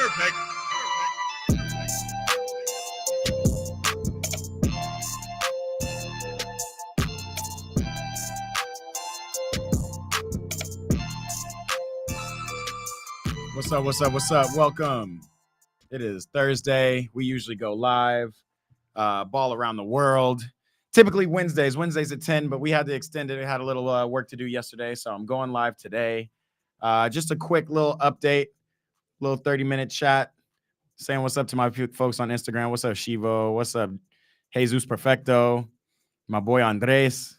What's up? Welcome. It is Thursday. We usually go live, ball around the world. Typically Wednesdays at 10, but we had to extend it. We had a little work to do yesterday, so I'm going live today. Just a quick little update, little 30-minute chat, saying what's up to my folks on Instagram. What's up, Shivo? What's up, Jesus Perfecto? My boy Andres.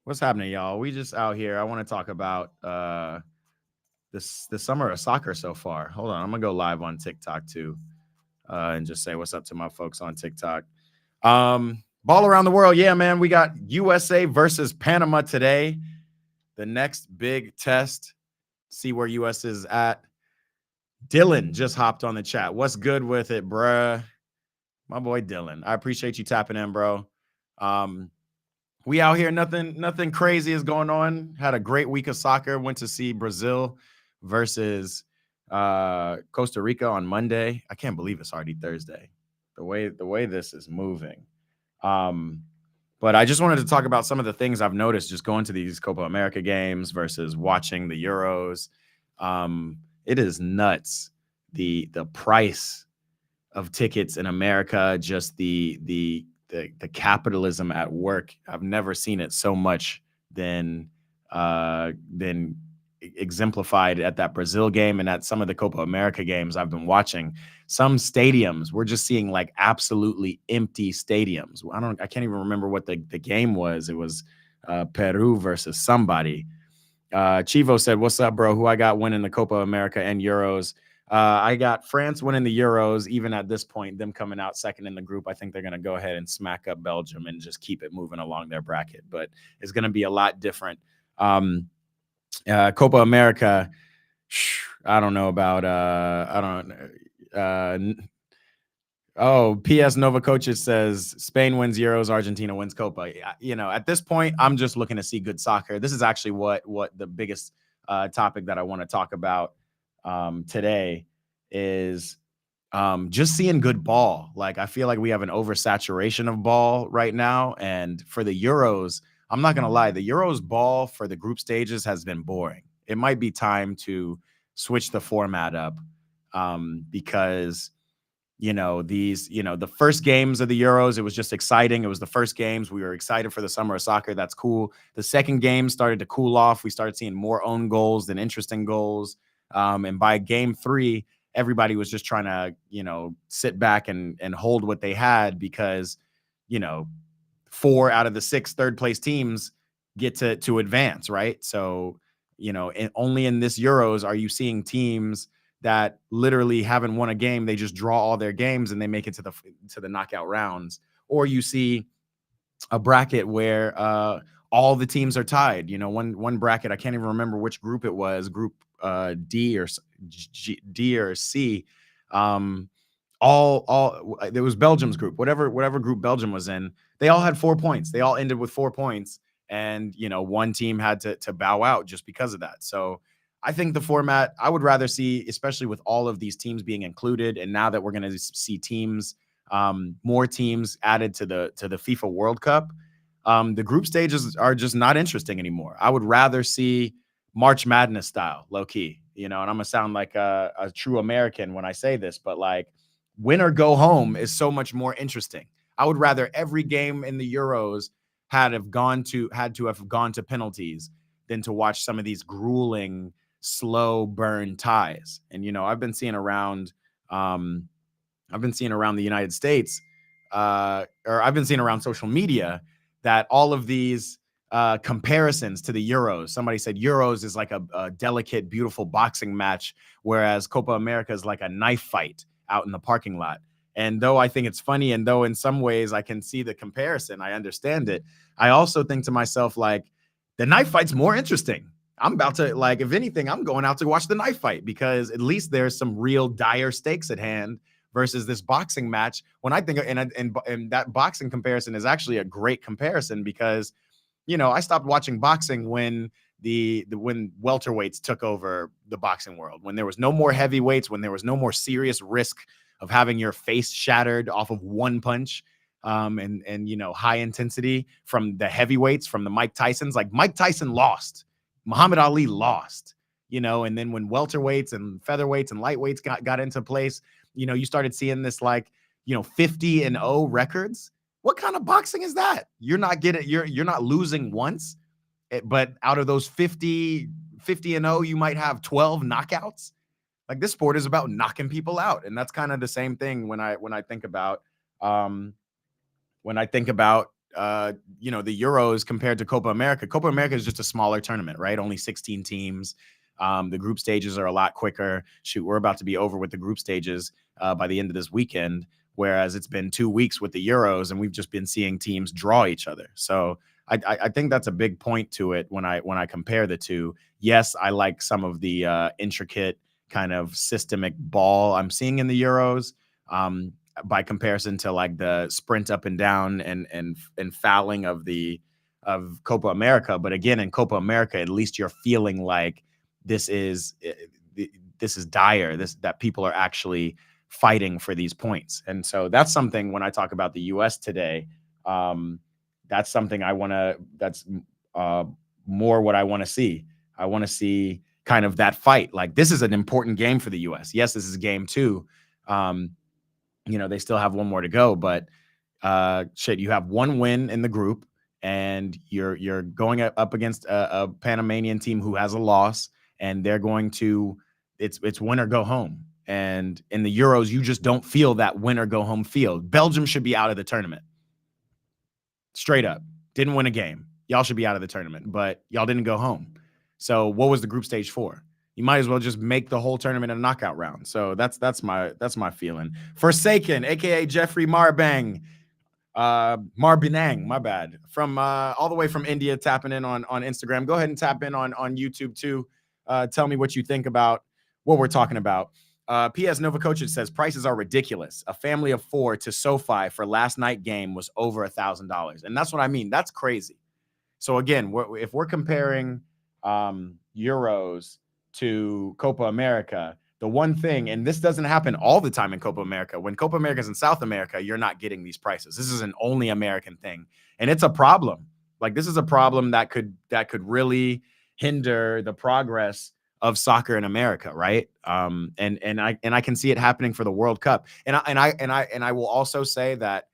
What's happening, y'all? We just out here. I want to talk about the summer of soccer so far. Hold on, I'm gonna go live on TikTok too, and just say what's up to my folks on TikTok. Ball around the world, yeah, man. We got USA versus Panama today. The next big test. See where US is at. Dylan just hopped on the chat. What's good with it, bruh? My boy Dylan. I appreciate you tapping in, bro. We out here. Nothing crazy is going on. Had a great week of soccer. Went to see Brazil versus Costa Rica on Monday. I can't believe it's already Thursday. The way this is moving. But I just wanted to talk about some of the things I've noticed just going to these Copa America games versus watching the Euros. It is nuts. The price of tickets in America, just the capitalism at work. I've never seen it so much than exemplified at that Brazil game and at some of the Copa America games I've been watching. Some stadiums, we're just seeing like absolutely empty stadiums. I can't even remember what the game was. It was Peru versus somebody. Chivo said, what's up, bro? Who I got winning the Copa America and Euros? I got France winning the Euros. Even at this point, them coming out second in the group, I think they're going to go ahead and smack up Belgium and just keep it moving along their bracket. But it's going to be a lot different. Copa America, I don't know about P.S. Novakovic says Spain wins Euros, Argentina wins Copa. At this point, I'm just looking to see good soccer. This is actually what the biggest topic that I want to talk about today is just seeing good ball. Like, I feel like we have an oversaturation of ball right now. And for the Euros, I'm not going to lie, the Euros ball for the group stages has been boring. It might be time to switch the format up because, the first games of the Euros, it was just exciting. It was the first games. We were excited for the summer of soccer. That's cool. The second game started to cool off. We started seeing more own goals than interesting goals. And by game 3, everybody was just trying to, sit back and hold what they had because, 4 out of the 6 third place teams get to advance, right? So, only in this Euros are you seeing teams that literally haven't won a game. They just draw all their games and they make it to the knockout rounds. Or you see a bracket where all the teams are tied. One bracket, I can't even remember which group it was, group D or C. There was Belgium's group, whatever group Belgium was in. They all had 4 points. They all ended with 4 points. And, one team had to bow out just because of that. So I think the format, I would rather see, especially with all of these teams being included. And now that we're going to see teams, more teams added to the FIFA World Cup, the group stages are just not interesting anymore. I would rather see March Madness style, low key, and I'm going to sound like a true American when I say this, but like win or go home is so much more interesting. I would rather every game in the Euros had to have gone to penalties than to watch some of these grueling, slow burn ties. And, I've been seeing around the United States, or I've been seeing around social media that all of these comparisons to the Euros. Somebody said Euros is like a delicate, beautiful boxing match, whereas Copa America is like a knife fight out in the parking lot. And though I think it's funny, and though in some ways I can see the comparison, I understand it, I also think to myself, like, the knife fight's more interesting. I'm about to, like, if anything, I'm going out to watch the knife fight because at least there's some real dire stakes at hand versus this boxing match. When I think, and that boxing comparison is actually a great comparison because, I stopped watching boxing when the when welterweights took over the boxing world, when there was no more heavyweights, when there was no more serious risk of having your face shattered off of one punch, and high intensity from the heavyweights, from the Mike Tysons. Like Mike Tyson lost, Muhammad Ali lost, and then when welterweights and featherweights and lightweights got into place, you started seeing this 50-0 records. What kind of boxing is that? You're not losing once, but out of those 50-0, you might have 12 knockouts. Like, this sport is about knocking people out, and that's kind of the same thing when I think about the Euros compared to Copa America. Copa America is just a smaller tournament, right? Only 16 teams. The group stages are a lot quicker. Shoot, we're about to be over with the group stages by the end of this weekend, whereas it's been 2 weeks with the Euros, and we've just been seeing teams draw each other. So I think that's a big point to it when I compare the two. Yes, I like some of the intricate kind of systemic ball I'm seeing in the Euros, by comparison to like the sprint up and down and fouling of Copa America. But again, in Copa America, at least you're feeling like this is dire, that people are actually fighting for these points. And so that's something, when I talk about the US today, that's something that's more what I want to see. I want to see kind of that fight. Like, this is an important game for the US. Yes, this is game 2. They still have one more to go, but you have one win in the group, and you're going up against a Panamanian team who has a loss, and they're going to, it's win or go home. And in the Euros, you just don't feel that win or go home feel. Belgium should be out of the tournament. Straight up. Didn't win a game. Y'all should be out of the tournament, but y'all didn't go home. So what was the group stage for? You might as well just make the whole tournament a knockout round. So that's my feeling. Forsaken, aka Jeffrey Marbang, Marbinang, my bad, from all the way from India, tapping in on Instagram. Go ahead and tap in on YouTube too. Tell me what you think about what we're talking about. P.S. Nova Coach says prices are ridiculous. A family of 4 to SoFi for last night game was over $1,000, and that's what I mean. That's crazy. So again, if we're comparing Euros to Copa America, the one thing, and this doesn't happen all the time in Copa America, when Copa America is in South America, you're not getting these prices. This is an only American thing, and it's a problem. Like, this is a problem that could really hinder the progress of soccer in America, right? And I can see it happening for the World Cup. And I will also say that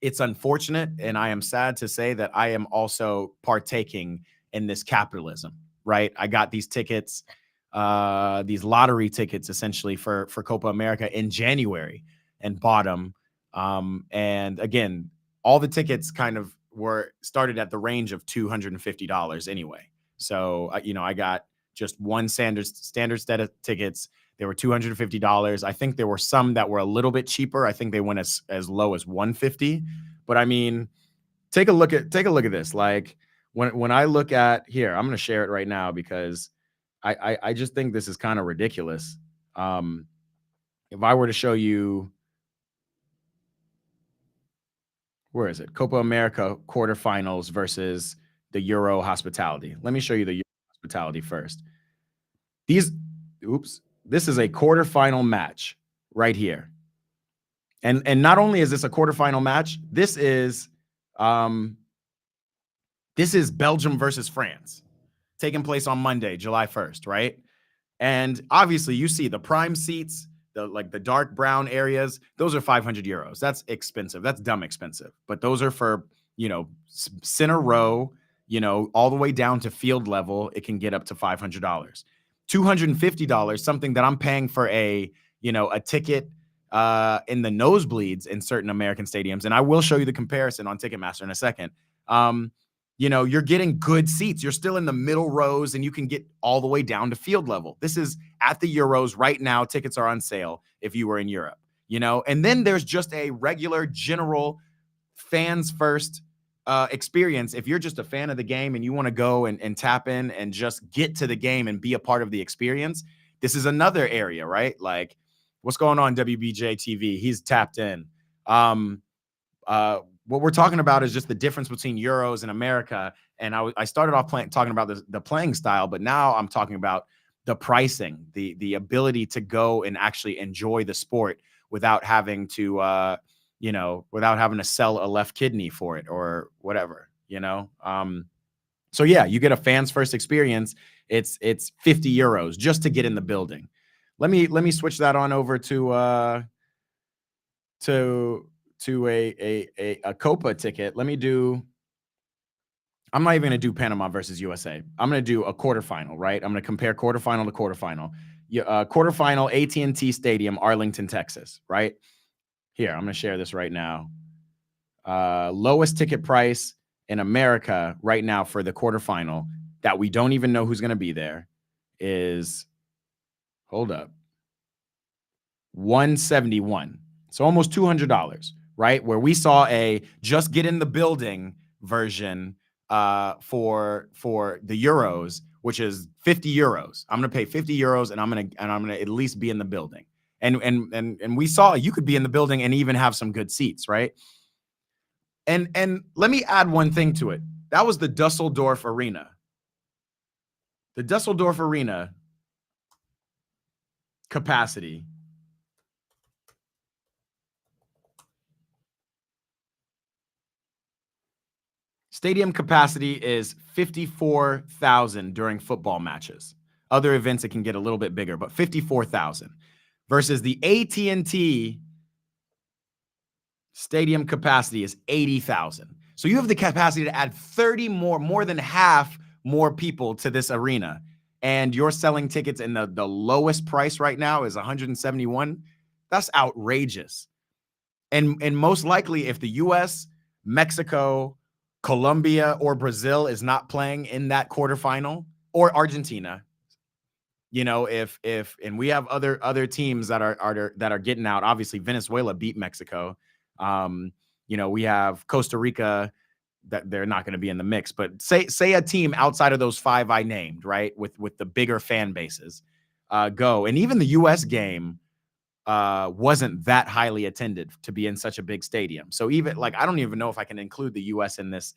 it's unfortunate, and I am sad to say that I am also partaking in this capitalism, right? I got these tickets, these lottery tickets, essentially for Copa America in January, and bought them. And again, all the tickets kind of were started at the range of $250 anyway. So, I got just one standard set of tickets. They were $250. I think there were some that were a little bit cheaper. I think they went as low as $150. But I mean, take a look at this. Like, when I look at here, I'm going to share it right now because I just think this is kind of ridiculous. If I were to show you, where is it? Copa America quarterfinals versus the Euro hospitality. Let me show you the Euro hospitality first. This is a quarterfinal match right here. And not only is this a quarterfinal match, this is Belgium versus France, taking place on Monday, July 1st, right? And obviously you see the prime seats, the dark brown areas, those are 500 euros. That's expensive. That's dumb expensive. But those are for, center row, all the way down to field level. It can get up to $500. $250, something that I'm paying for a ticket in the nosebleeds in certain American stadiums. And I will show you the comparison on Ticketmaster in a second. You're getting good seats. You're still in the middle rows, and you can get all the way down to field level. This is at the Euros right now. Tickets are on sale if you were in Europe, and then there's just a regular general fans first experience. If you're just a fan of the game and you want to go and tap in and just get to the game and be a part of the experience, this is another area, right? Like, what's going on, WBJ TV? He's tapped in. what we're talking about is just the difference between Euros and America. And I started off talking about the playing style, but now I'm talking about the pricing, the ability to go and actually enjoy the sport without having to, without having to sell a left kidney for it or whatever, So yeah, you get a fans first experience. It's 50 euros just to get in the building. Let me switch that on over to a Copa ticket. I'm not even going to do Panama versus USA. I'm going to do a quarterfinal, right? I'm going to compare quarterfinal to quarterfinal. Quarterfinal, AT&T Stadium, Arlington, Texas, right? Here, I'm going to share this right now. Lowest ticket price in America right now for the quarterfinal that we don't even know who's going to be there is, hold up, $171. So almost $200, right? Where we saw a just get in the building version for the Euros, which is 50 euros. I'm going to pay 50 euros and I'm going to at least be in the building. And we saw you could be in the building and even have some good seats, right? And let me add one thing to it. That was the Dusseldorf Arena. The Dusseldorf Arena capacity stadium capacity is 54,000 during football matches. Other events, it can get a little bit bigger, but 54,000 versus the AT&T stadium capacity is 80,000. So you have the capacity to add 30 more than half more people to this arena. And you're selling tickets and the lowest price right now is 171. That's outrageous. And most likely if the US, Mexico, Colombia, or Brazil is not playing in that quarterfinal, or Argentina, if and we have other teams that are getting out. Obviously, Venezuela beat Mexico. We have Costa Rica that they're not going to be in the mix. But say a team outside of those five I named, right, with the bigger fan bases, go. And even the US game wasn't that highly attended to be in such a big stadium. So even I don't even know if I can include the US in this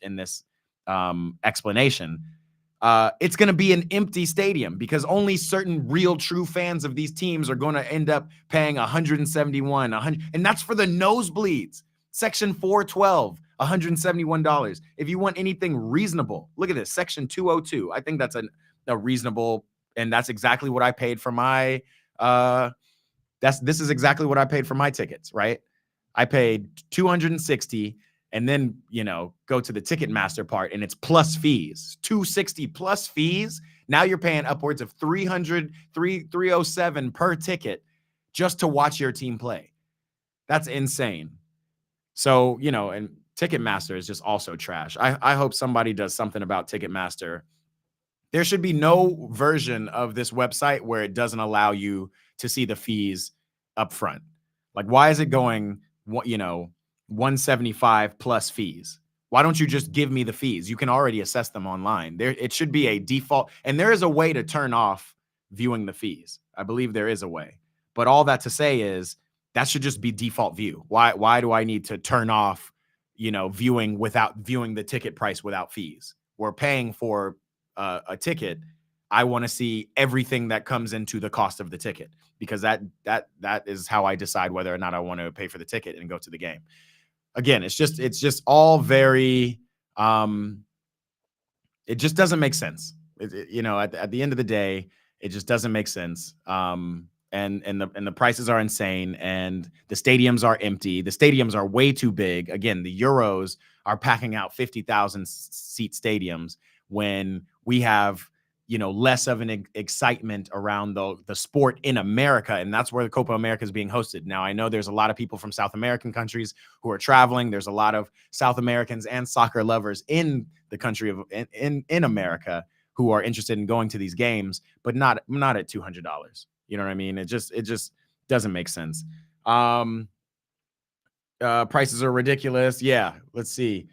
explanation. It's going to be an empty stadium because only certain real true fans of these teams are going to end up paying 171, and that's for the nosebleeds. Section 412, $171. If you want anything reasonable, look at this, Section 202. I think that's a reasonable, and that's exactly what I paid for my this is exactly what I paid for my tickets, right? I paid 260 and then, go to the Ticketmaster part and it's plus fees, 260 plus fees. Now you're paying upwards of 307 per ticket just to watch your team play. That's insane. So, and Ticketmaster is just also trash. I hope somebody does something about Ticketmaster. There should be no version of this website where it doesn't allow you to see the fees up front. Why is it going, 175 plus fees? Why don't you just give me the fees? You can already assess them online. It should be a default, and there is a way to turn off viewing the fees. I believe there is a way. But all that to say is that should just be default view. Why do I need to turn off, viewing the ticket price without fees? We're paying for a ticket. I want to see everything that comes into the cost of the ticket, because that is how I decide whether or not I want to pay for the ticket and go to the game. Again, it's just all very, it just doesn't make sense. At the end of the day, it just doesn't make sense. And the prices are insane, and the stadiums are empty. The stadiums are way too big. Again, the Euros are packing out 50,000 seat stadiums when we have, less of an excitement around the sport in America. And that's where the Copa America is being hosted. Now, I know there's a lot of people from South American countries who are traveling. There's a lot of South Americans and soccer lovers in the country of in America who are interested in going to these games, but not at $200. You know what I mean? It just doesn't make sense. Prices are ridiculous. Yeah, let's see.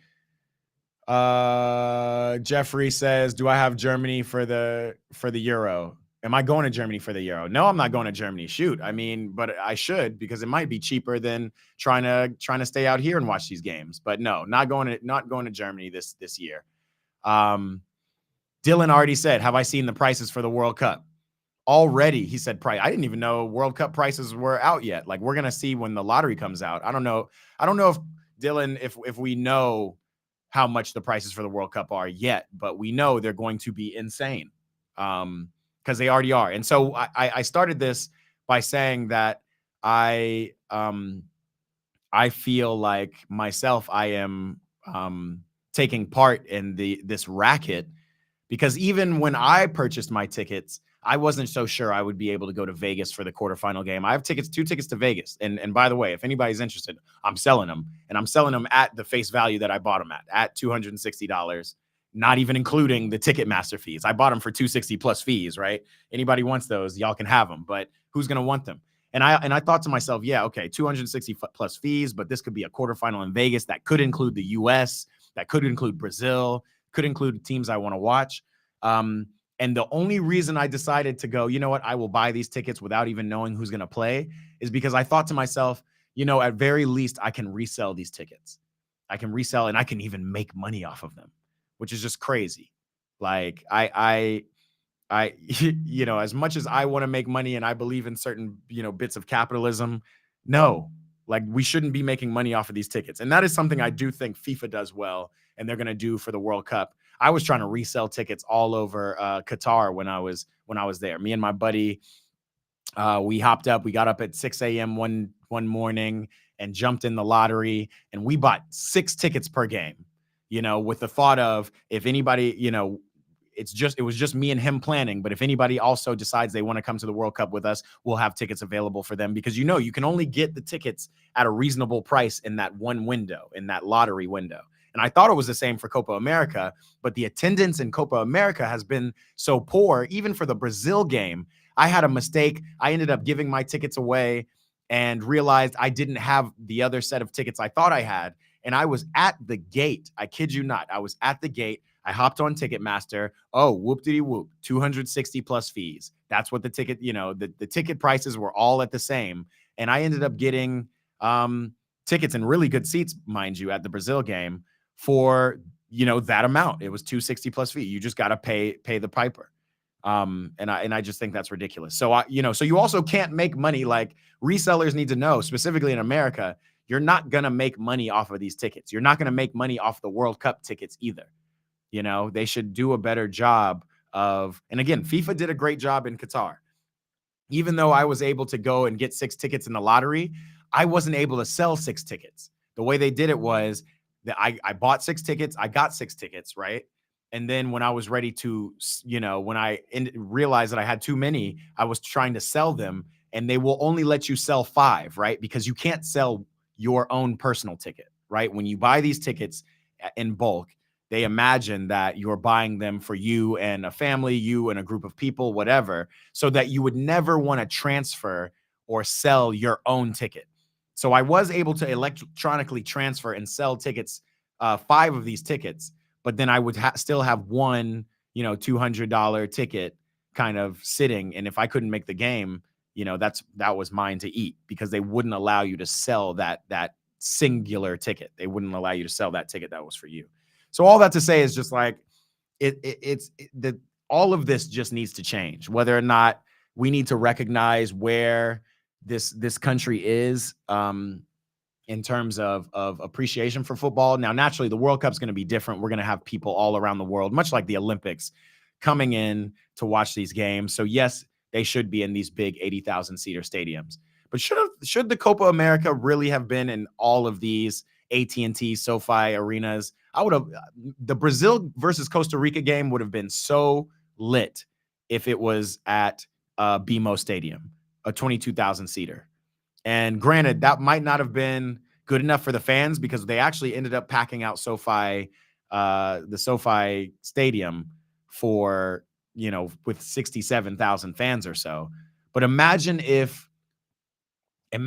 Jeffrey says, do I have Germany for the Euro? Am I going to Germany for the Euro? No, I'm not going to Germany. Shoot. I mean, but I should, because it might be cheaper than trying to stay out here and watch these games. But no, not going to Germany this year. Um, Dylan already said, have I seen the prices for the World Cup? Already, he said price. I didn't even know World Cup prices were out yet. Like, we're gonna see when the lottery comes out. I don't know. I don't know if Dylan, if we know how much the prices for the World Cup are yet, but we know they're going to be insane. Because they already are. And so I started this by saying that I feel like myself, I am taking part in this racket, because even when I purchased my tickets, I wasn't so sure I would be able to go to Vegas for the quarterfinal game. I have two tickets to Vegas. And by the way, if anybody's interested, I'm selling them, and I'm selling them at the face value that I bought them at $260, not even including the Ticketmaster fees. I bought them for $260 plus fees, right? Anybody wants those, y'all can have them, but who's going to want them? And I thought to myself, yeah, okay, 260 plus fees, but this could be a quarterfinal in Vegas that could include the US, that could include Brazil, could include teams I want to watch. And the only reason I decided to go, you know what, I will buy these tickets without even knowing who's going to play, is because I thought to myself, at very least, I can resell these tickets. I can resell, and I can even make money off of them, which is just crazy. Like, as much as I want to make money and I believe in certain, bits of capitalism, no, like, we shouldn't be making money off of these tickets. And that is something I do think FIFA does well, and they're going to do for the World Cup. I was trying to resell tickets all over Qatar when I was there. Me and my buddy, we hopped up. We got up at 6 a.m. one morning and jumped in the lottery, and we bought 6 tickets per game. With the thought of, if anybody, it was just me and him planning. But if anybody also decides they want to come to the World Cup with us, we'll have tickets available for them, because you can only get the tickets at a reasonable price in that one window, in that lottery window. And I thought it was the same for Copa America, but the attendance in Copa America has been so poor. Even for the Brazil game, I had a mistake. I ended up giving my tickets away and realized I didn't have the other set of tickets I thought I had. And I was at the gate. I kid you not. I was at the gate. I hopped on Ticketmaster. Oh, whoop-de-dee-whoop, 260 plus fees. That's what the ticket, the ticket prices were all at the same. And I ended up getting tickets and really good seats, mind you, at the Brazil game for, that amount. It was 260 plus fee. You just got to pay the piper. And I just think that's ridiculous. So so you also can't make money. Like, resellers need to know, specifically in America, you're not going to make money off of these tickets. You're not going to make money off the World Cup tickets either. They should do a better job of, and again, FIFA did a great job in Qatar. Even though I was able to go and get 6 tickets in the lottery, I wasn't able to sell 6 tickets. The way they did it was that I bought 6 tickets. I got 6 tickets, right? And then when I was ready to, when I realized that I had too many, I was trying to sell them, and they will only let you sell 5, right? Because you can't sell your own personal ticket, right? When you buy these tickets in bulk, they imagine that you're buying them for you and a family, you and a group of people, whatever, so that you would never want to transfer or sell your own ticket. So I was able to electronically transfer and sell tickets, 5 of these tickets, but then I would still have one, $200 ticket kind of sitting. And if I couldn't make the game, that was mine to eat, because they wouldn't allow you to sell that singular ticket. They wouldn't allow you to sell that ticket that was for you. So all that to say is just like, all of this just needs to change. Whether or not we need to recognize where this country is in terms of appreciation for football. Now, naturally, the World Cup is going to be different. We're going to have people all around the world, much like the Olympics, coming in to watch these games. So yes, they should be in these big 80,000 seater stadiums. But should the Copa America really have been in all of these AT&T, SoFi arenas? The Brazil versus Costa Rica game would have been so lit if it was at BMO Stadium, a 22,000 seater. And granted, that might not have been good enough for the fans, because they actually ended up packing out the SoFi Stadium for, with 67,000 fans or so. But imagine if, and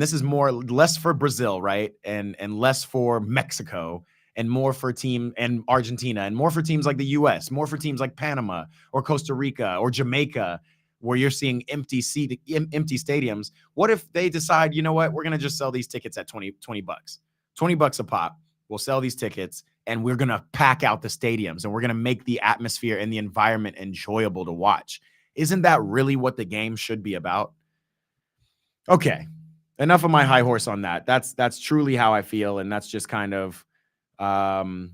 this is less for Brazil, right? And less for Mexico and more for Argentina, and more for teams like the US, more for teams like Panama or Costa Rica or Jamaica, where you're seeing empty stadiums. What if they decide, you know what, we're going to just sell these tickets at 20 bucks, 20 bucks a pop. We'll sell these tickets and we're going to pack out the stadiums and we're going to make the atmosphere and the environment enjoyable to watch. Isn't that really what the game should be about? Okay, enough of my high horse on that. That's truly how I feel, and that's just kind of the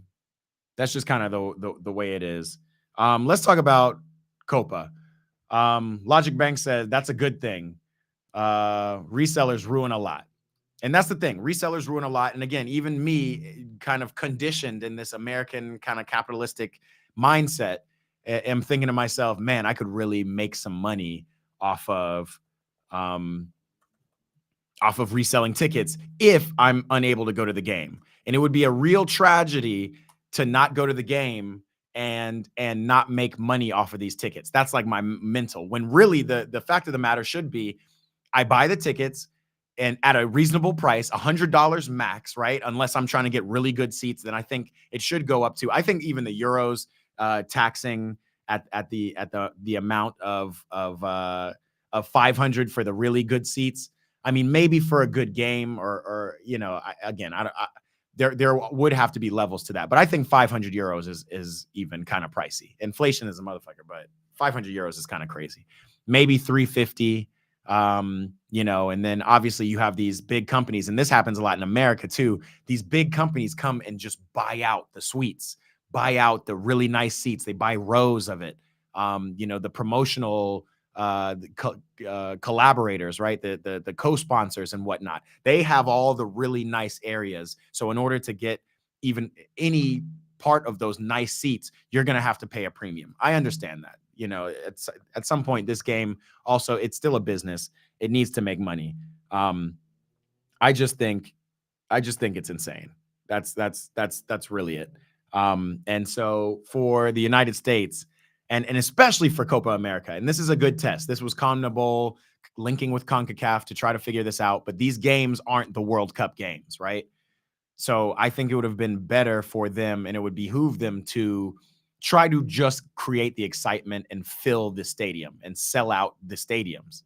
way it is. Let's talk about Copa. Logic Bank said that's a good thing. Resellers ruin a lot. And that's the thing. Resellers ruin a lot. And again, even me, kind of conditioned in this American kind of capitalistic mindset, am thinking to myself, man, I could really make some money off of reselling tickets if I'm unable to go to the game. And it would be a real tragedy to not go to the game and not make money off of these tickets. That's like my mental, when really the fact of the matter should be, I buy the tickets and at a reasonable price, $100 max, right? Unless I'm trying to get really good seats, then I think it should go up to, I think even the Euros taxing at the amount of 500 for the really good seats. I mean, maybe for a good game or there would have to be levels to that, but I think 500 euros is even kind of pricey. Inflation is a motherfucker, but 500 euros is kind of crazy. Maybe 350. And then obviously you have these big companies, and this happens a lot in America too. These big companies come and just buy out the suites, buy out the really nice seats. They buy rows of it. The promotional collaborators, right? The co-sponsors and whatnot. They have all the really nice areas. So in order to get even any part of those nice seats, you're going to have to pay a premium. I understand that. At some point, this game also, it's still a business. It needs to make money. I just think it's insane. That's really it. And so for the United States, and especially for Copa America, and this is a good test. This was CONMEBOL linking with CONCACAF to try to figure this out, but these games aren't the World Cup games, right? So I think it would have been better for them, and it would behoove them to try to just create the excitement and fill the stadium and sell out the stadiums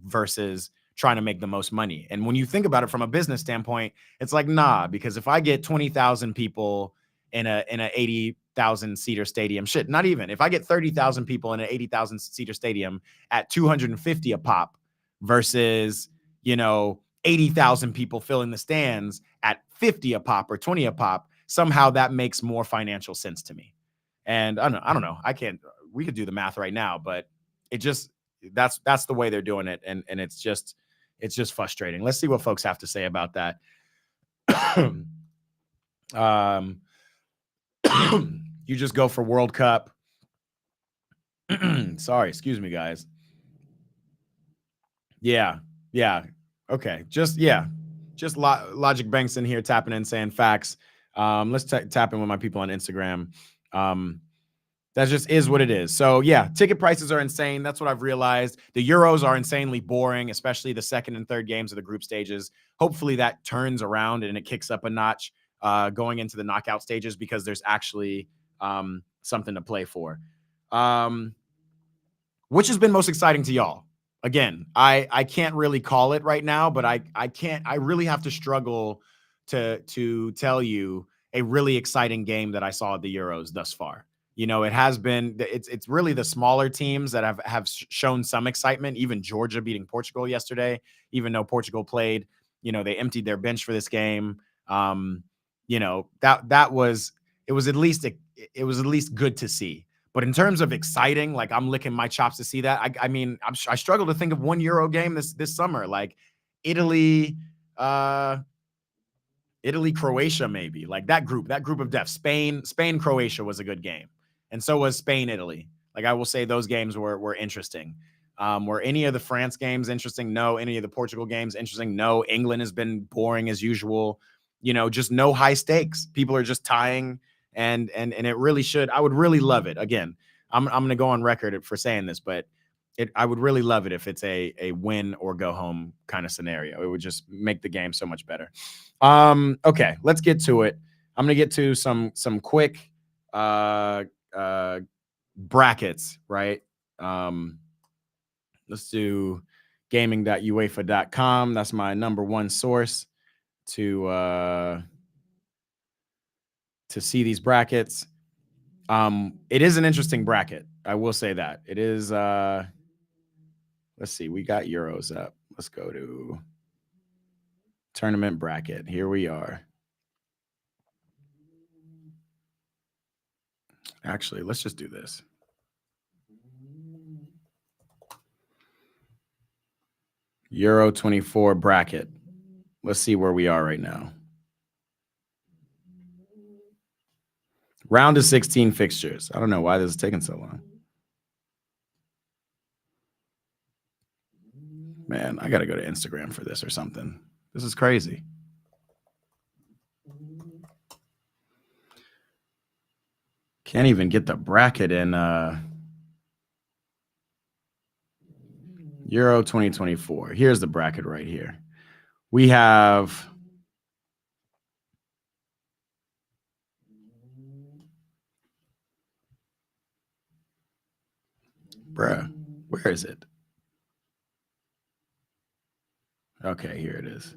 versus trying to make the most money. And when you think about it from a business standpoint, it's like, nah, because if I get 20,000 people in a 80,000 seater stadium, shit, not even. If I get 30,000 people in an 80,000 seater stadium at 250 a pop versus, 80,000 people filling the stands at 50 a pop or 20 a pop, somehow that makes more financial sense to me. And I don't know. We could do the math right now, but it just, that's the way they're doing it. And it's just frustrating. Let's see what folks have to say about that. You just go for World Cup. Sorry, excuse me, guys. Yeah. Okay. Just Logic Banks in here tapping in saying facts. Let's tap in with my people on Instagram. That just is what it is. So yeah, ticket prices are insane. That's what I've realized. The Euros are insanely boring, especially the second and third games of the group stages. Hopefully that turns around and it kicks up a notch going into the knockout stages, because there's actually something to play for. Which has been most exciting to y'all? Again, I can't really call it right now, but I really have to struggle to tell you a really exciting game that I saw at the Euros thus far. It has been, it's really the smaller teams that have shown some excitement. Even Georgia beating Portugal yesterday, even though Portugal played, they emptied their bench for this game. It was at least good to see. But in terms of exciting, like, I'm licking my chops to see that. I struggle to think of one Euro game this summer, like Italy, Croatia, maybe, like that group of death. Spain, Croatia was a good game. And so was Spain, Italy. Like, I will say those games were interesting. Were any of the France games interesting? No. Any of the Portugal games interesting? No. England has been boring as usual. Just no high stakes. People are just tying, and it really should. I would really love it. Again, I'm going to go on record for saying this, but I would really love it if it's a win or go home kind of scenario. It would just make the game so much better. Okay, let's get to it. I'm gonna get to some quick uh, uh, brackets, right? Um, let's do gaming.uefa.com. That's my number one source to see these brackets. It is an interesting bracket. I will say that. It is let's see, we got Euros up. Let's go to tournament bracket. Here we are. Actually, let's just do this. Euro 24 bracket. Let's see where we are right now. Round of 16 fixtures. I don't know why this is taking so long. Man, I got to go to Instagram for this or something. This is crazy. Can't even get the bracket in Euro 2024. Here's the bracket right here. We have bruh, where is it? Okay, here it is.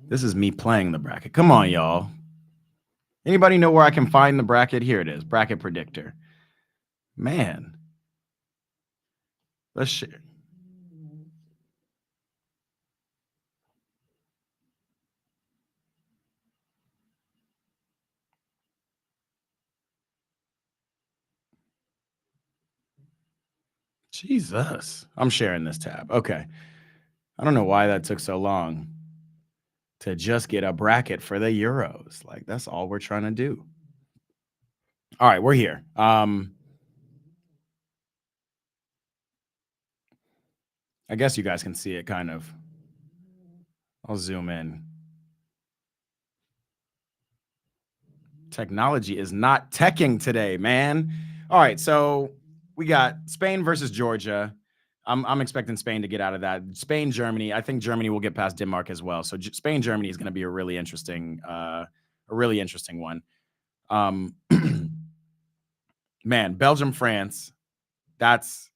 This is me playing the bracket. Come on, y'all. Anybody know where I can find the bracket? Here it is, bracket predictor. Man, let's share. Jesus, I'm sharing this tab. Okay. I don't know why that took so long to just get a bracket for the Euros. Like, that's all we're trying to do. All right, we're here. I guess you guys can see it kind of. I'll zoom in. Technology is not teching today, man. All right, so we got Spain versus Georgia. I'm expecting Spain to get out of that. Spain, Germany. I think Germany will get past Denmark as well. So Spain, Germany is going to be a really interesting one. Man, Belgium, France. That's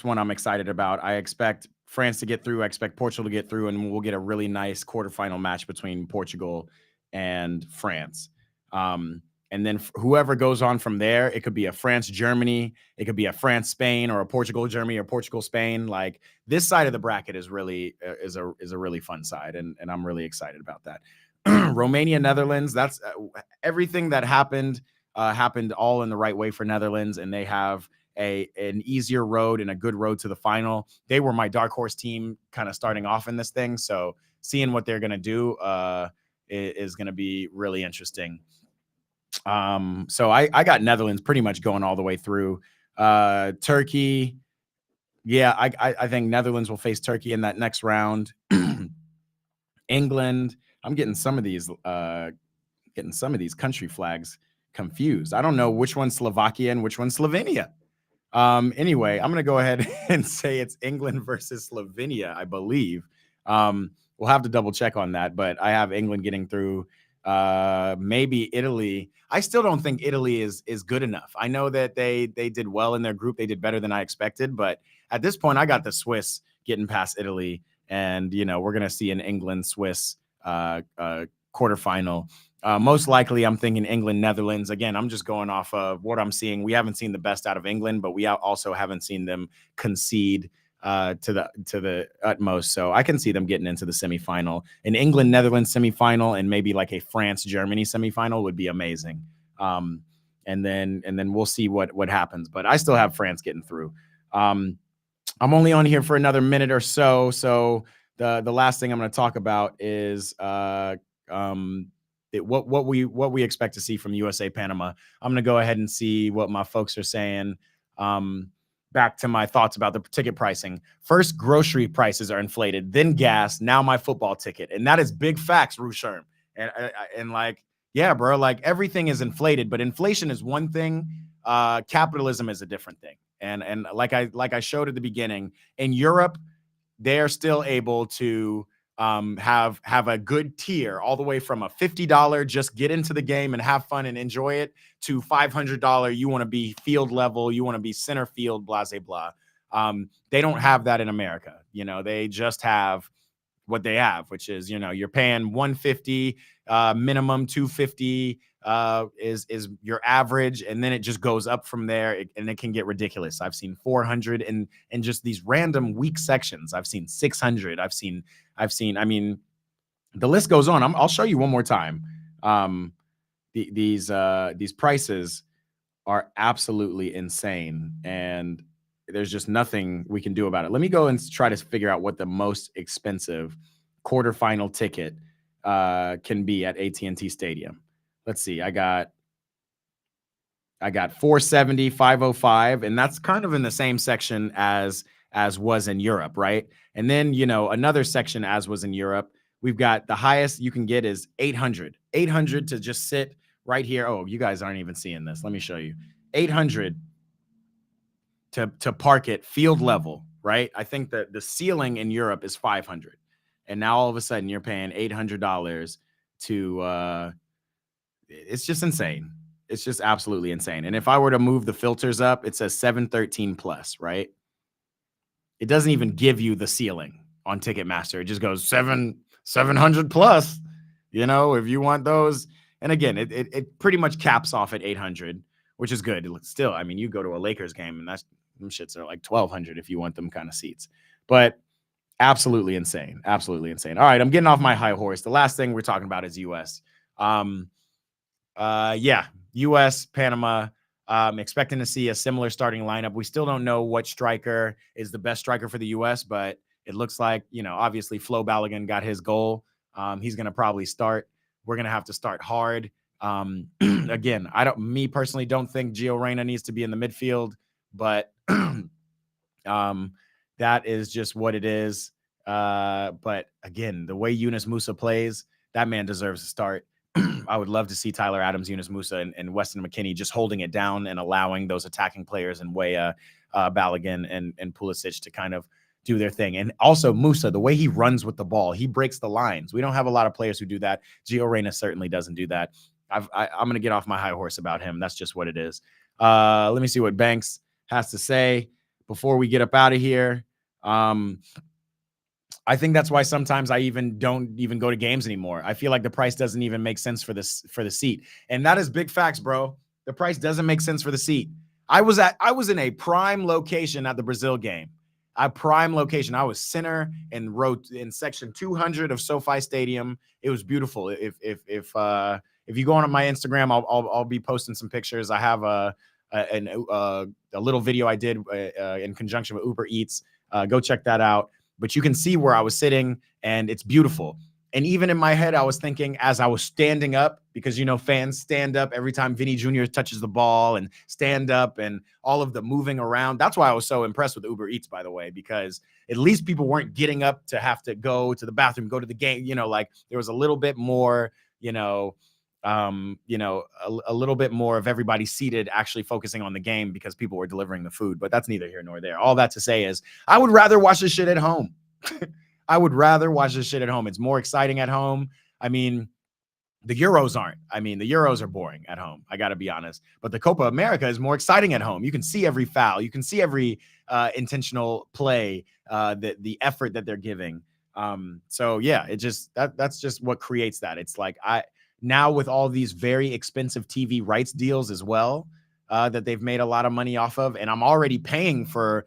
one I'm excited about. I expect France to get through. I expect Portugal to get through, and we'll get a really nice quarterfinal match between Portugal and France. And then whoever goes on from there, it could be a France-Germany, it could be a France-Spain, or a Portugal-Germany, or Portugal-Spain. Like, this side of the bracket is really is a really fun side, and I'm really excited about that. Romania, Netherlands. That's everything that happened all in the right way for Netherlands, and they have an easier road and a good road to the final. They were my dark horse team kind of starting off in this thing, so seeing what they're going to do is going to be really interesting. So I got Netherlands pretty much going all the way through. Turkey, yeah, I think Netherlands will face Turkey in that next round. England, I'm getting some of these country flags confused. I don't know which one's Slovakia and which one's Slovenia. Anyway, I'm gonna go ahead and say it's England versus Slovenia, I believe. We'll have to double check on that, but I have England getting through. Maybe Italy. I still don't think Italy is good enough. I know that they did well in their group. They did better than I expected, but at this point, I got the Swiss getting past Italy, and we're gonna see an England-Swiss quarterfinal. Most likely, I'm thinking England, Netherlands. Again, I'm just going off of what I'm seeing. We haven't seen the best out of England, but we also haven't seen them concede to the utmost. So I can see them getting into the semifinal. An England, Netherlands semifinal, and maybe like a France, Germany semifinal would be amazing. And then we'll see what happens. But I still have France getting through. I'm only on here for another minute or so. So the last thing I'm going to talk about is what we expect to see from USA Panama. I'm going to go ahead and see what my folks are saying. Back to my thoughts about the ticket pricing. First, grocery prices are inflated, then gas, now my football ticket. And that is big facts, Rusherm. And like, yeah, bro, like everything is inflated, but inflation is one thing. Capitalism is a different thing. And like I showed at the beginning, in Europe, they're still able to have a good tier all the way from a $50 just get into the game and have fun and enjoy it to $500 you want to be field level, you want to be center field, blah blah blah. They don't have that in America. They just have what they have, which is, you're paying 150 minimum, 250 is your average, and then it just goes up from there, and it can get ridiculous. I've seen 400 and just these random weak sections. I've seen 600. I've seen. I mean, the list goes on. I'll show you one more time. These prices are absolutely insane, and there's just nothing we can do about it. Let me go and try to figure out what the most expensive quarterfinal ticket can be at AT&T Stadium. Let's see. I got 470, 505, and that's kind of in the same section as was in Europe, right? And then, another section as was in Europe. We've got the highest you can get is 800. 800 to just sit right here. Oh, you guys aren't even seeing this. Let me show you. 800 to park it field level, right? I think that the ceiling in Europe is 500. And now all of a sudden you're paying $800 to it's just insane. It's just absolutely insane. And if I were to move the filters up, it says 713 plus, right? It doesn't even give you the ceiling on Ticketmaster. It just goes 700 plus, if you want those. And again, it pretty much caps off at 800, which is good. Still, I mean, you go to a Lakers game and them shits are like 1,200 if you want them kind of seats. But absolutely insane. Absolutely insane. All right, I'm getting off my high horse. The last thing we're talking about is US. US, Panama. Expecting to see a similar starting lineup. We still don't know what striker is the best striker for the US, but it looks like, obviously Flo Balogun got his goal. He's going to probably start. We're going to have to start hard. Again, me personally don't think Gio Reyna needs to be in the midfield, but that is just what it is. But again, the way Yunus Musa plays, that man deserves to start. I would love to see Tyler Adams, Yunus Musa, and Weston McKennie just holding it down and allowing those attacking players in Weah, Balogun, and Pulisic to kind of do their thing. And also Musa, the way he runs with the ball, he breaks the lines. We don't have a lot of players who do that. Gio Reyna certainly doesn't do that. I'm going to get off my high horse about him. That's just what it is. Let me see what Banks has to say before we get up out of here. I think that's why sometimes I don't go to games anymore. I feel like the price doesn't even make sense for the seat. And that is big facts, bro. The price doesn't make sense for the seat. I was in a prime location at the Brazil game. A prime location. I was center and wrote in section 200 of SoFi Stadium. It was beautiful. If you go on my Instagram, I'll be posting some pictures. I have a little video I did in conjunction with Uber Eats. Go check that out. But you can see where I was sitting, and it's beautiful. And even in my head, I was thinking as I was standing up, because, fans stand up every time Vinny Jr. touches the ball and stand up and all of the moving around. That's why I was so impressed with Uber Eats, by the way, because at least people weren't getting up to have to go to the bathroom, go to the game. Like there was a little bit more, a little bit more of everybody seated actually focusing on the game because people were delivering the food. But that's neither here nor there. All that to say is I would rather watch this shit at home. I would rather watch this shit at home. It's more exciting at home. I mean, the Euros aren't. I mean, the Euros are boring at home. I got to be honest. But the Copa America is more exciting at home. You can see every foul. You can see every intentional play, the effort that they're giving. So yeah, that's just what creates that. It's like now with all these very expensive TV rights deals as well, that they've made a lot of money off of, and I'm already paying for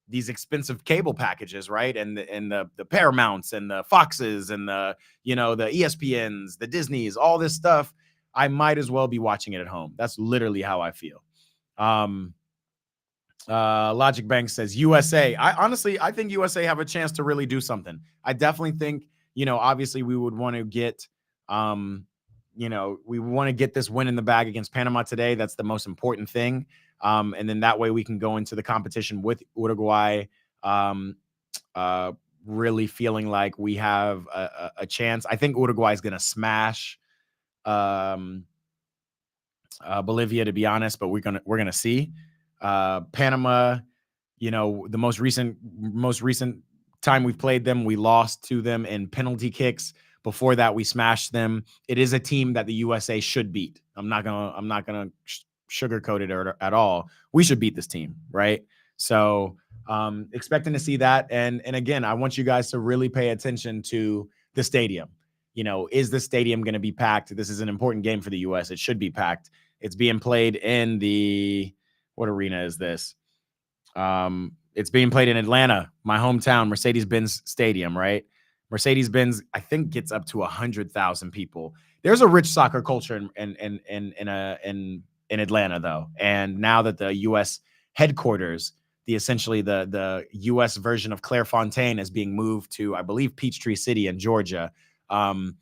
these expensive cable packages, right? And the Paramounts and the Foxes and the ESPNs, the Disneys, all this stuff. I might as well be watching it at home. That's literally how I feel. Logic Bank says USA. I think USA have a chance to really do something. I definitely think, obviously we would want to get, we want to get this win in the bag against Panama today. That's the most important thing. And then that way we can go into the competition with Uruguay, really feeling like we have a chance. I think Uruguay is going to smash Bolivia, to be honest, but we're gonna see. Panama, the most recent time we've played them, we lost to them in penalty kicks. Before that, we smashed them. It is a team that the USA should beat. I'm not gonna sugarcoat it at all. We should beat this team, right? So expecting to see that. And again, I want you guys to really pay attention to the stadium. Is the stadium going to be packed? This is an important game for the US. It should be packed. It's being played in what arena is this? It's being played in Atlanta, my hometown, Mercedes-Benz Stadium, right? Mercedes-Benz, I think, gets up to 100,000 people. There's a rich soccer culture in Atlanta, though. And now that the U.S. headquarters, essentially the U.S. version of Clairefontaine, is being moved to, I believe, Peachtree City in Georgia, I'm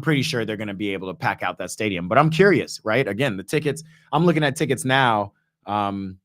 pretty sure they're going to be able to pack out that stadium. But I'm curious, right? Again, the tickets. I'm looking at tickets now, and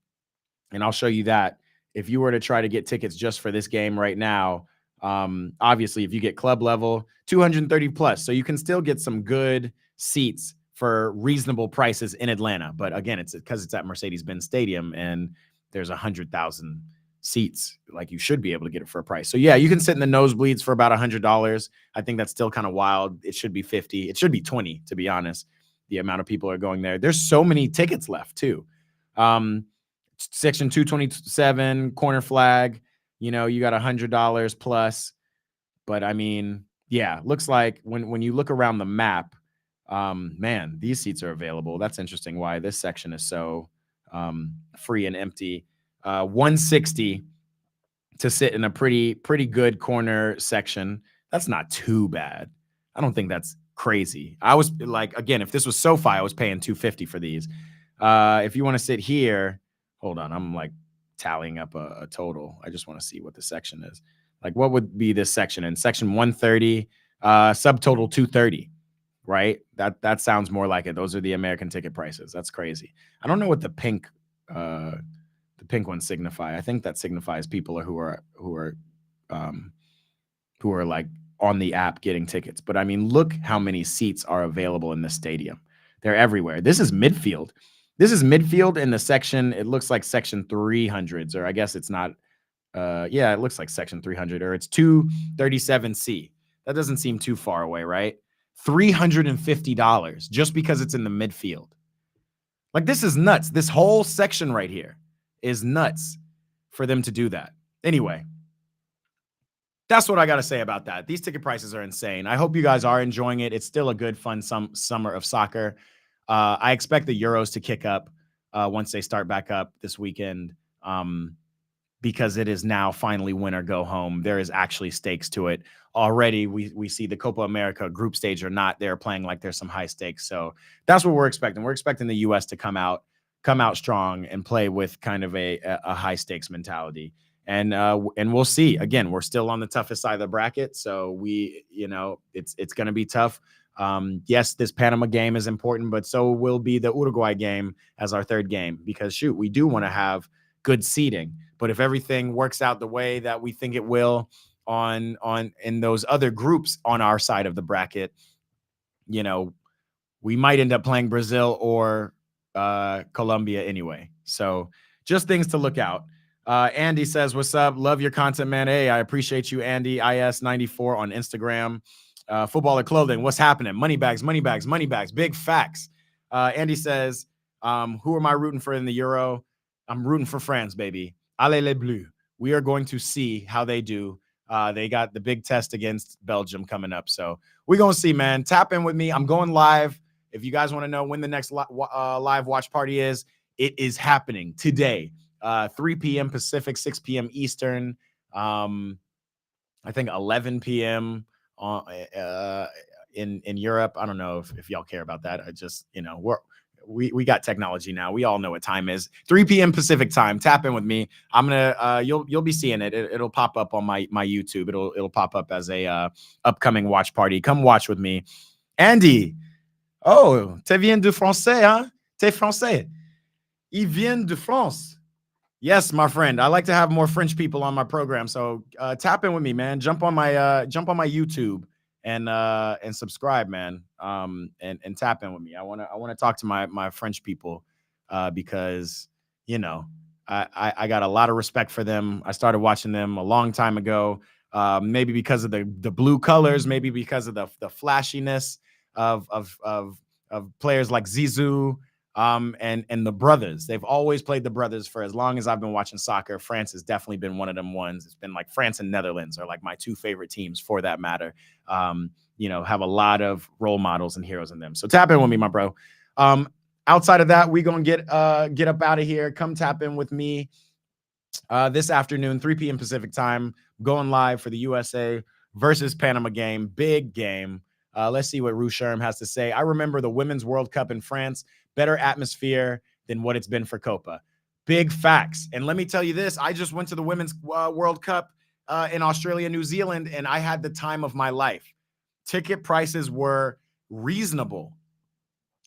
I'll show you that. If you were to try to get tickets just for this game right now, obviously, if you get club level, 230 plus. So you can still get some good seats for reasonable prices in Atlanta. But again, it's because it's at Mercedes-Benz Stadium and there's 100,000 seats. Like, you should be able to get it for a price. So yeah, you can sit in the nosebleeds for about $100. I think that's still kind of wild. It should be 50. It should be 20, to be honest. The amount of people are going there. There's so many tickets left too. Section 227, corner flag, you got $100 plus. But I mean, yeah, looks like when you look around the map, man, these seats are available. That's interesting why this section is so free and empty. 160 to sit in a pretty good corner section. That's not too bad. I don't think that's crazy. I was like, again, if this was SoFi, I was paying $250 for these. If you want to sit here, hold on, I'm like tallying up a total. I just want to see what the section is. Like, what would be this section in? Section 130, subtotal 230, right? That sounds more like it. Those are the American ticket prices. That's crazy. I don't know what the pink ones signify. I think that signifies people who are like on the app getting tickets. But I mean, look how many seats are available in this stadium. They're everywhere. This is midfield. This is midfield in the section. It looks like section 300s, or I guess it's not. Yeah, it looks like section 300, or it's 237C. That doesn't seem too far away, right? $350 just because it's in the midfield. Like, this is nuts. This whole section right here is nuts for them to do that. Anyway, that's what I got to say about that. These ticket prices are insane. I hope you guys are enjoying it. It's still a good, fun summer of soccer. I expect the Euros to kick up once they start back up this weekend, because it is now finally win or go home. There is actually stakes to it. Already, we see the Copa America group stage or not, they're playing like there's some high stakes. So that's what we're expecting. We're expecting the U.S. to come out strong and play with kind of a high stakes mentality. And we'll see. Again, we're still on the toughest side of the bracket, so it's going to be tough. Yes, this Panama game is important, but so will be the Uruguay game as our third game, because shoot, we do want to have good seeding. But if everything works out the way that we think it will in those other groups on our side of the bracket, we might end up playing Brazil or Colombia anyway. So just things to look out. Andy says, what's up? Love your content, man. Hey, I appreciate you, Andy. IS94 on Instagram. Footballer clothing. What's happening? Money bags. Big facts. Andy says, who am I rooting for in the Euro? I'm rooting for France, baby. Allez les Bleus. We are going to see how they do. They got the big test against Belgium coming up. So we're going to see, man. Tap in with me. I'm going live. If you guys want to know when the next live watch party is, it is happening today. 3 p.m. Pacific, 6 p.m. Eastern. I think 11 p.m. In Europe. I don't know if y'all care about that. I just, we got technology now. We all know what time is. 3 p.m. Pacific time. Tap in with me. I'm gonna you'll be seeing it. It'll pop up on my YouTube. It'll pop up as a upcoming watch party. Come watch with me. Andy. Oh, tu viens de français, hein? T'es français. Il vient de France. Yes, my friend. I like to have more French people on my program. So tap in with me, man. Jump on my YouTube and subscribe, man. And tap in with me. I wanna talk to my French people because I got a lot of respect for them. I started watching them a long time ago. Maybe because of the blue colors, maybe because of the flashiness of players like Zizou, and the brothers. They've always played the brothers for as long as I've been watching soccer. France has definitely been one of them ones. It's been like France and Netherlands are like my two favorite teams for that matter. Have a lot of role models and heroes in them. So tap in with me, my bro. Outside of that, we gonna get up out of here. Come tap in with me this afternoon, 3 p.m. Pacific time, going live for the USA versus Panama game. Big game. Let's see what Rouge Sherm has to say. I remember the Women's World Cup in France. Better atmosphere than what it's been for Copa. Big facts. And let me tell you this. I just went to the Women's World Cup in Australia, New Zealand, and I had the time of my life. Ticket prices were reasonable.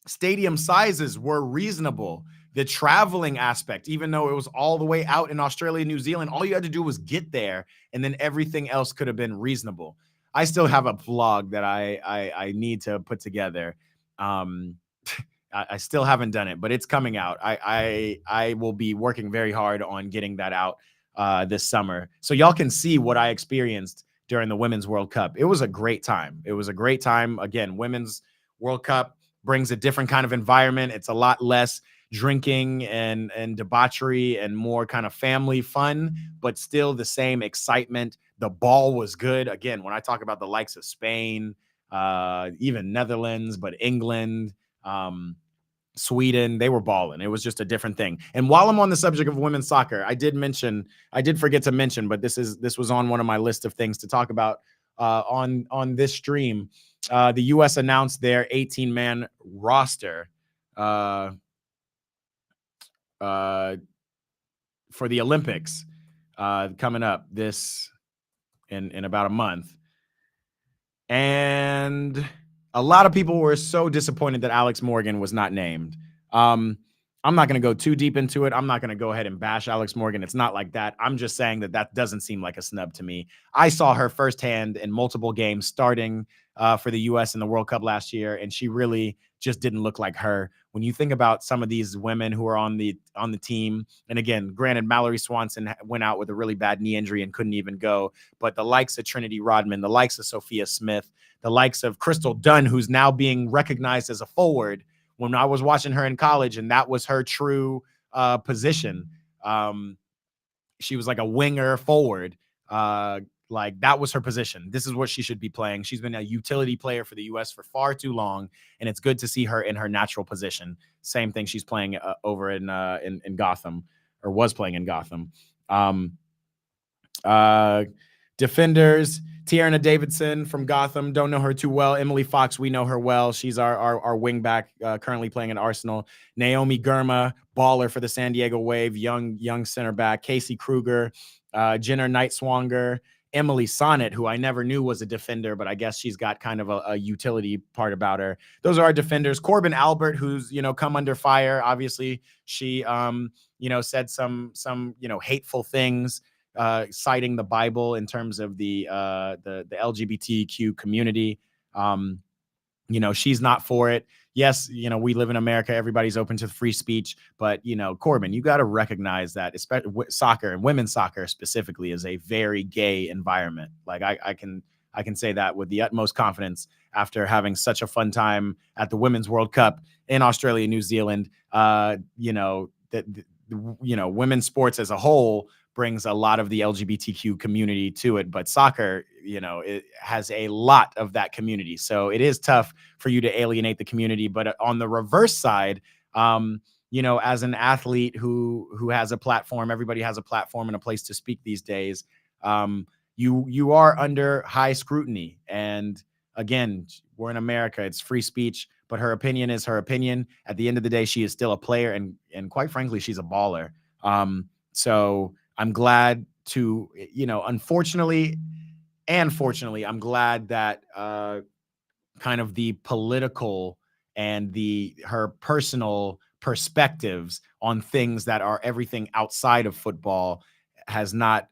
Stadium sizes were reasonable. The traveling aspect, even though it was all the way out in Australia, New Zealand, all you had to do was get there, and then everything else could have been reasonable. I still have a vlog that I need to put together. I still haven't done it, but it's coming out. I will be working very hard on getting that out this summer, so y'all can see what I experienced during the Women's World Cup. It was a great time. It was a great time. Again, Women's World Cup brings a different kind of environment. It's a lot less drinking and debauchery and more kind of family fun, but still the same excitement. The ball was good. Again, when I talk about the likes of Spain, even Netherlands, but England, Sweden, they were balling. It was just a different thing. And while I'm on the subject of women's soccer, I did forget to mention, but this was on one of my list of things to talk about on this stream. The U.S. announced their 18-man roster for the Olympics coming up in about a month. And a lot of people were so disappointed that Alex Morgan was not named. I'm not going to go too deep into it. I'm not going to go ahead and bash Alex Morgan. It's not like that. I'm just saying that doesn't seem like a snub to me. I saw her firsthand in multiple games starting for the U.S. in the World Cup last year, and she really just didn't look like her. When you think about some of these women who are on the team, and again, granted, Mallory Swanson went out with a really bad knee injury and couldn't even go, but the likes of Trinity Rodman, the likes of Sophia Smith, the likes of Crystal Dunn, who's now being recognized as a forward. When I was watching her in college, and that was her true position, she was like a winger forward. Like that was her position. This is what she should be playing. She's been a utility player for the U.S. for far too long, and it's good to see her in her natural position. Same thing she's playing over in Gotham, or was playing in Gotham. Defenders, Tierna Davidson from Gotham. Don't know her too well. Emily Fox, we know her well. She's our wing back, currently playing in Arsenal. Naomi Girma, baller for the San Diego Wave, young center back. Casey Kruger, Jenner Nightswanger, Emily Sonnet, who I never knew was a defender, but I guess she's got kind of a utility part about her. Those are our defenders. Corbin Albert, who's, come under fire. Obviously, she, said some hateful things, citing the Bible in terms of the LGBTQ community. She's not for it. Yes, we live in America. Everybody's open to free speech. But, Corbin, you got to recognize that especially soccer, and women's soccer specifically, is a very gay environment. Like I can say that with the utmost confidence after having such a fun time at the Women's World Cup in Australia, New Zealand. Women's sports as a whole brings a lot of the LGBTQ community to it, but soccer, it has a lot of that community. So it is tough for you to alienate the community. But on the reverse side, as an athlete who has a platform, everybody has a platform and a place to speak these days. You are under high scrutiny. And again, we're in America, it's free speech, but her opinion is her opinion. At the end of the day, she is still a player, and quite frankly, she's a baller. So I'm glad to, unfortunately and fortunately, I'm glad that kind of the political and her personal perspectives on things that are everything outside of football has not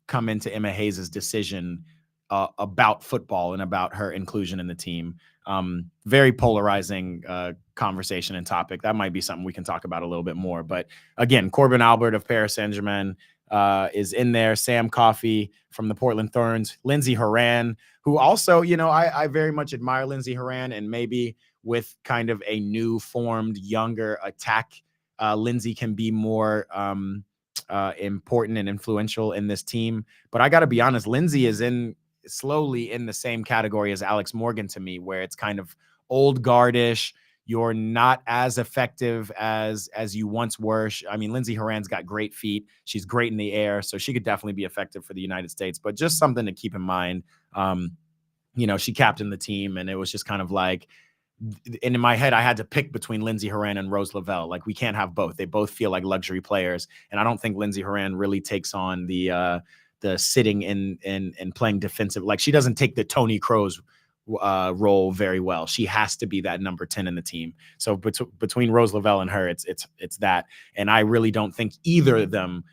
come into Emma Hayes' decision about football and about her inclusion in the team. Very polarizing conversation and topic. That might be something we can talk about a little bit more. But again, Corbin Albert of Paris Saint-Germain is in there. Sam Coffey from the Portland Thorns. Lindsey Horan, who also, I very much admire Lindsey Horan, and maybe with kind of a new formed, younger attack, Lindsey can be more important and influential in this team. But I got to be honest, Lindsey is slowly in the same category as Alex Morgan to me, where it's kind of old guardish. You're not as effective as you once were. I mean, Lindsey Horan's got great feet. She's great in the air, so she could definitely be effective for the United States. But just something to keep in mind. She captained the team, and it was just kind of like, and in my head, I had to pick between Lindsey Horan and Rose Lavelle. Like, we can't have both. They both feel like luxury players, and I don't think Lindsey Horan really takes on the sitting and playing defensive. Like, she doesn't take the Toni Kroos role very well. She has to be that number 10 in the team. So between Rose Lavelle and her, it's that. And I really don't think either of them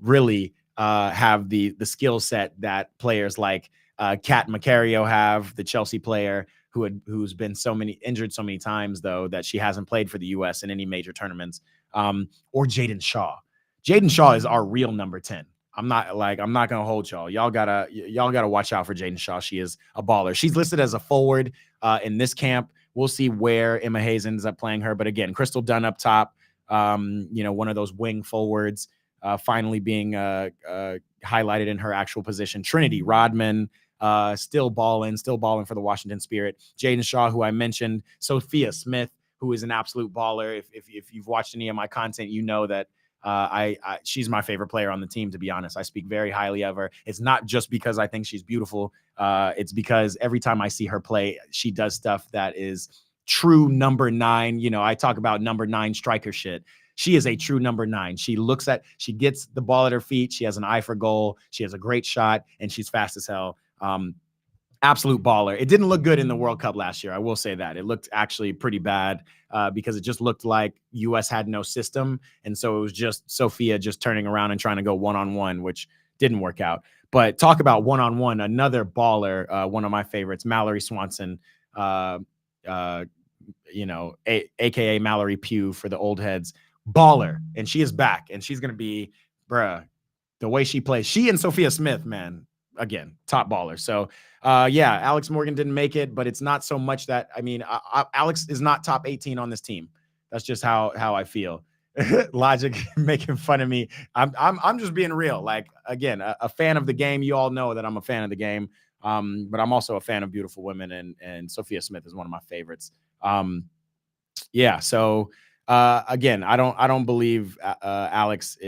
really have the skill set that players like Kat Macario have, the Chelsea player who's been injured so many times, though, that she hasn't played for the U.S. in any major tournaments, or Jaden Shaw. Jaden Shaw is our real number 10. I'm not gonna hold y'all. Y'all gotta watch out for Jaden Shaw. She is a baller. She's listed as a forward in this camp. We'll see where Emma Hayes ends up playing her. But again, Crystal Dunn up top, one of those wing forwards, finally being highlighted in her actual position. Trinity Rodman, still balling for the Washington Spirit. Jaden Shaw, who I mentioned. Sophia Smith, who is an absolute baller. If you've watched any of my content, you know that she's my favorite player on the team, to be honest. I speak very highly of her. It's not just because I think she's beautiful. It's because every time I see her play, she does stuff that is true number 9. I talk about number 9 striker shit. She is a true number 9. She gets the ball at her feet. She has an eye for goal. She has a great shot, and she's fast as hell. Absolute baller. It didn't look good in the World Cup last year. I will say that. It looked actually pretty bad because it just looked like U.S. had no system. And so it was just Sophia just turning around and trying to go one-on-one, which didn't work out. But talk about one-on-one, another baller, one of my favorites, Mallory Swanson, a.k.a. Mallory Pugh for the old heads. Baller. And she is back. And she's going to be, the way she plays. She and Sophia Smith, man, again, top baller. So, Alex Morgan didn't make it, but it's not so much that, Alex is not top 18 on this team. That's just how I feel. Logic making fun of me. I'm just being real. Like, again, a fan of the game. You all know that I'm a fan of the game. But I'm also a fan of beautiful women, and Sophia Smith is one of my favorites. So again, I don't believe Alex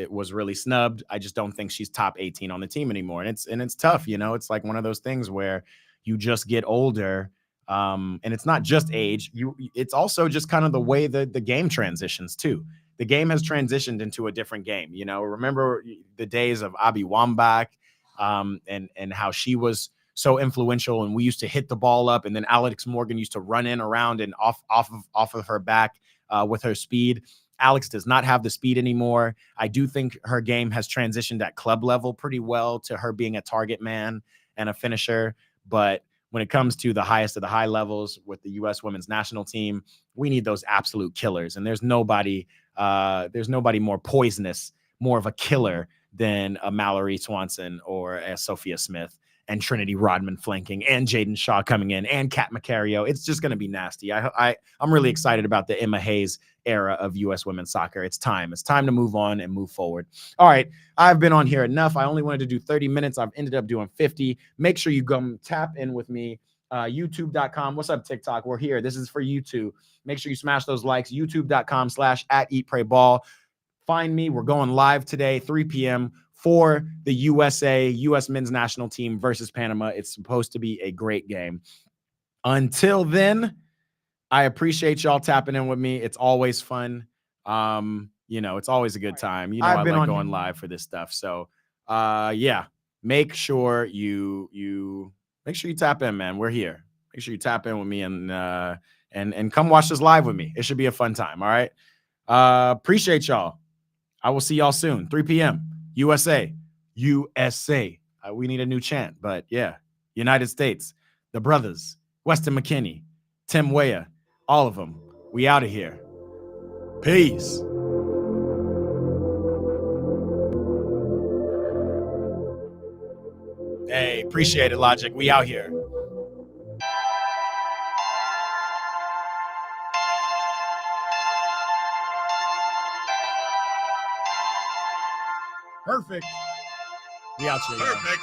was really snubbed. I just don't think she's top 18 on the team anymore. And it's tough, it's like one of those things where you just get older. And it's not just age. It's also just kind of the way the game transitions too. The game has transitioned into a different game. Remember the days of Abby Wambach, and how she was so influential, and we used to hit the ball up, and then Alex Morgan used to run in around and off of her back with her speed. Alex does not have the speed anymore. I do think her game has transitioned at club level pretty well to her being a target man and a finisher. But when it comes to the highest of the high levels with the U.S. women's national team, we need those absolute killers. And there's nobody more poisonous, more of a killer than a Mallory Swanson or a Sophia Smith, and Trinity Rodman flanking, and Jaden Shaw coming in, and Kat Macario. It's just going to be nasty. I'm really excited about the Emma Hayes era of U.S. women's soccer. It's time to move on and move forward. All right, I've been on here enough. I only wanted to do 30 minutes. I've ended up doing 50. Make sure you go tap in with me. YouTube.com. What's up, TikTok? We're here. This is for you too. Make sure you smash those likes. YouTube.com/@EatPrayBall. Find me. We're going live today, 3 p.m. for the U.S. men's national team versus Panama. It's supposed to be a great game. Until then, I appreciate y'all tapping in with me. It's always fun. It's always a good time. I've been going live for this stuff. So, make sure you tap in, man. We're here. Make sure you tap in with me and come watch this live with me. It should be a fun time. All right. Appreciate y'all. I will see y'all soon. 3 p.m. USA. We need a new chant, but yeah, United States, the brothers, Weston McKinney, Tim Weah, all of them. We out of here. Peace. Hey, appreciate it, Logic. We out here. Perfect. We out here. Perfect.